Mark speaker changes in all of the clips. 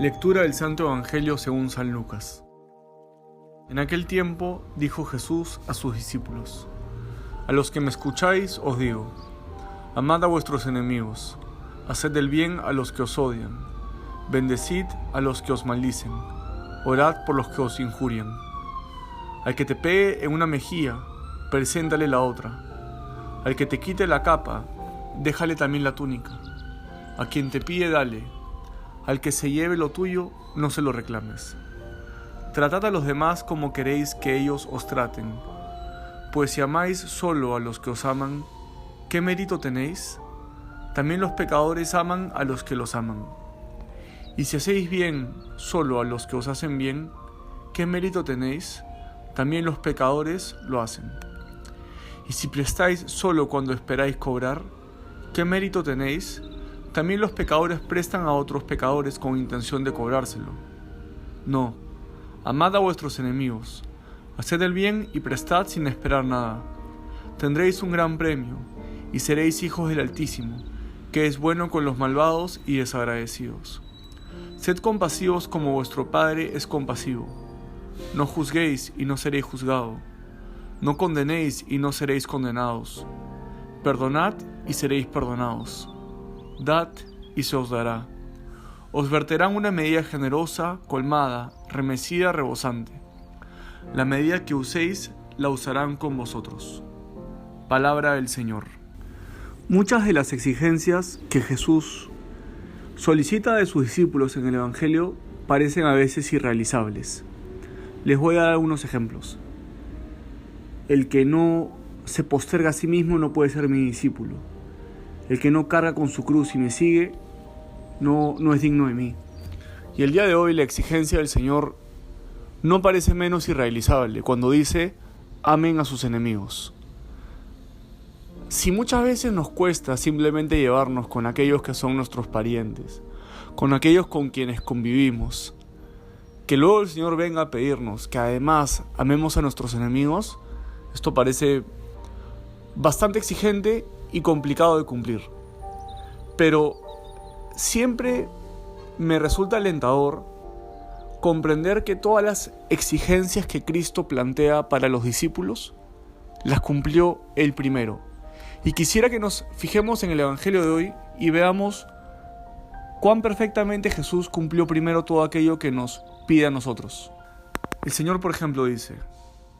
Speaker 1: Lectura del Santo Evangelio según San Lucas. En aquel tiempo dijo Jesús a sus discípulos: A los que me escucháis os digo, amad a vuestros enemigos, haced el bien a los que os odian, bendecid a los que os maldicen, orad por los que os injurian. Al que te pegue en una mejilla, preséntale la otra. Al que te quite la capa, déjale también la túnica. A quien te pide, dale. Al que se lleve lo tuyo, no se lo reclames. Tratad a los demás como queréis que ellos os traten. Pues si amáis solo a los que os aman, ¿qué mérito tenéis? También los pecadores aman a los que los aman. Y si hacéis bien solo a los que os hacen bien, ¿qué mérito tenéis? También los pecadores lo hacen. Y si prestáis solo cuando esperáis cobrar, ¿qué mérito tenéis? También los pecadores prestan a otros pecadores con intención de cobrárselo. No, amad a vuestros enemigos, haced el bien y prestad sin esperar nada. Tendréis un gran premio, y seréis hijos del Altísimo, que es bueno con los malvados y desagradecidos. Sed compasivos como vuestro Padre es compasivo. No juzguéis y no seréis juzgados. No condenéis y no seréis condenados. Perdonad y seréis perdonados. Dad y se os dará. Os verterán una medida generosa, colmada, remecida, rebosante. La medida que uséis, la usarán con vosotros. Palabra del Señor. Muchas de las exigencias que Jesús solicita de sus discípulos en el Evangelio parecen a veces irrealizables. Les voy a dar algunos ejemplos. El que no se posterga a sí mismo no puede ser mi discípulo. El que no carga con su cruz y me sigue no es digno de mí. Y el día de hoy la exigencia del Señor no parece menos irrealizable cuando dice: amen a sus enemigos. Si muchas veces nos cuesta simplemente llevarnos con aquellos que son nuestros parientes, con aquellos con quienes convivimos, que luego el Señor venga a pedirnos que además amemos a nuestros enemigos, esto parece bastante exigente y complicado de cumplir. Pero siempre me resulta alentador comprender que todas las exigencias que Cristo plantea para los discípulos las cumplió Él primero. Y quisiera que nos fijemos en el Evangelio de hoy y veamos cuán perfectamente Jesús cumplió primero todo aquello que nos pide a nosotros. El Señor, por ejemplo, dice: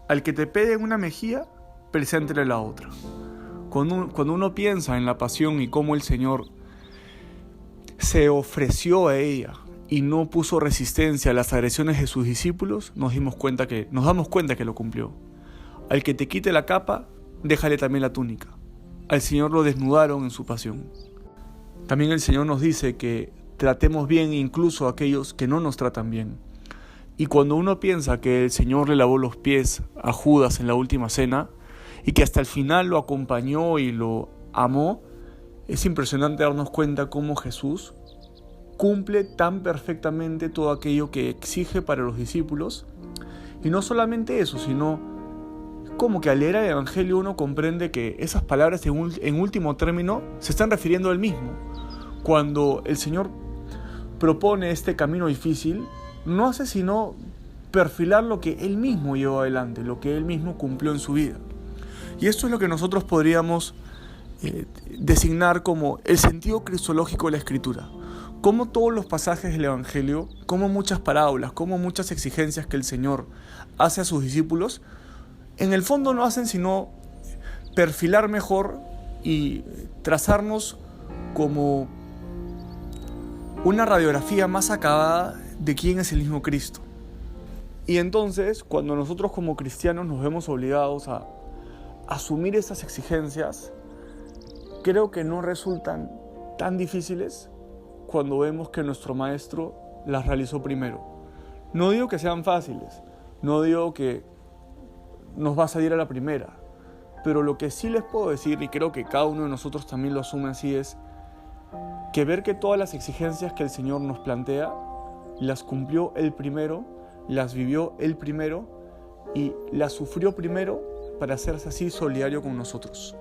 Speaker 1: al que te pegue en una mejilla, preséntale la otra. Cuando uno piensa en la pasión y cómo el Señor se ofreció a ella y no puso resistencia a las agresiones de sus discípulos, nos damos cuenta que lo cumplió. Al que te quite la capa, déjale también la túnica. Al Señor lo desnudaron en su pasión. También el Señor nos dice que tratemos bien incluso a aquellos que no nos tratan bien. Y cuando uno piensa que el Señor le lavó los pies a Judas en la última cena, y que hasta el final lo acompañó y lo amó, es impresionante darnos cuenta cómo Jesús cumple tan perfectamente todo aquello que exige para los discípulos. Y no solamente eso, sino como que al leer el Evangelio uno comprende que esas palabras en último término se están refiriendo a Él mismo. Cuando el Señor propone este camino difícil, no hace sino perfilar lo que Él mismo llevó adelante, lo que Él mismo cumplió en su vida. Y esto es lo que nosotros podríamos designar como el sentido cristológico de la Escritura. Como todos los pasajes del Evangelio, como muchas parábolas, como muchas exigencias que el Señor hace a sus discípulos, en el fondo no hacen sino perfilar mejor y trazarnos como una radiografía más acabada de quién es el mismo Cristo. Y entonces, cuando nosotros como cristianos nos vemos obligados a asumir estas exigencias, creo que no resultan tan difíciles cuando vemos que nuestro Maestro las realizó primero. No digo que sean fáciles, no digo que nos va a salir a la primera, pero lo que sí les puedo decir, y creo que cada uno de nosotros también lo asume así, es que ver que todas las exigencias que el Señor nos plantea las cumplió Él primero, las vivió Él primero y las sufrió primero, para hacerse así solidario con nosotros.